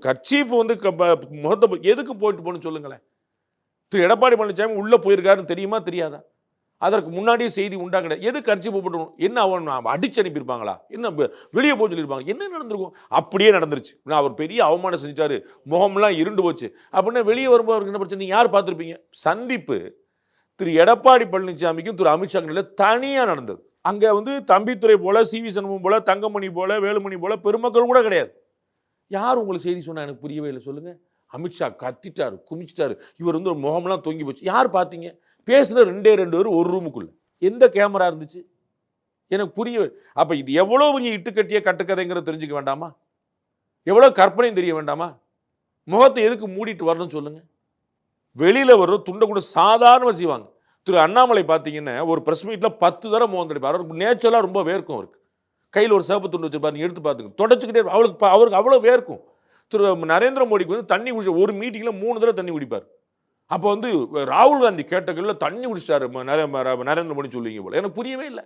Kerchief வந்து முகத்தை எதுக்கு போயிட்டு போகணும்னு சொல்லுங்களேன். திரு எடப்பாடி பழனிசாமி உள்ள போயிருக்காருன்னு தெரியுமா தெரியாதா? அதற்கு முன்னாடியே செய்தி உண்டா கிடையாது. எது கர்ச்சீஃப் போட்டுக்கணும்? என்ன அவன் அடிச்சு அனுப்பியிருப்பாங்களா? என்ன வெளியே போய் சொல்லியிருப்பாங்க? என்ன நடந்திருக்கும்? அப்படியே நடந்துருச்சு. அவர் பெரிய அவமானம் செஞ்சாரு, முகம்லாம் இருண்டு போச்சு அப்படின்னா வெளியே வரும்போது அவருக்கு என்ன பிரச்சனை? யார் பார்த்துருப்பீங்க? சந்திப்பு திரு எடப்பாடி பழனிசாமிக்கும் திரு அமித்ஷாக்கும் தனியா நடந்தது. அங்க வந்து தம்பித்துறை போல, சிவி சண்முகம் போல, தங்கமணி போல, வேலுமணி போல பெருமக்கள் கூட கிடையாது. யார் உங்களுக்கு செய்தி சொன்னா? எனக்கு புரியவே இல்லை. சொல்லுங்க. அமித்ஷா கத்திட்டாரு, குமிச்சிட்டாரு. இவர் வந்து ஒரு முகம்லாம் தொங்கி போச்சு. யார் பார்த்தீங்க? பேசுன 2 பேர் ஒரு ரூமுக்குள்ள. எந்த கேமரா இருந்துச்சு? எனக்கு புரியவே. அப்ப இது எவ்வளவு பெரிய இட்டுக்கட்டிய கட்டுக்கதைங்கிறத தெரிஞ்சுக்க வேண்டாமா? எவ்வளவு கற்பனையும் தெரிய வேண்டாமா? முகத்தை எதுக்கு மூடிட்டு வரணும்னு சொல்லுங்க. வெளியில வர துண்டை கூட சாதாரணமாக செய்வாங்க. திரு அண்ணாமலை பார்த்தீங்கன்னா ஒரு பிரஸ் மீட்ல 10 தடவை முகம் துடைப்பார். அவருக்கு நேச்சுரலாக ரொம்ப வேர்க்கும். அவருக்கு கையில் ஒரு சிவப்பு துண்டு வச்சிருப்பாரு. நீங்க எடுத்து பார்த்துங்க. தொடச்சிக்கிட்டே அவருக்கு அவ்வளோ வேர்க்கும். திரு நரேந்திர மோடிக்கு வந்து தண்ணி குடிச்ச ஒரு மீட்டிங்ல 3 தடவை தண்ணி குடிப்பார். அப்போ வந்து ராகுல் காந்தி கேட்டகரில் தண்ணி குடிச்சிட்டாரு நரேந்திர மோடி சொல்லுவீங்க போல. எனக்கு புரியவே இல்லை.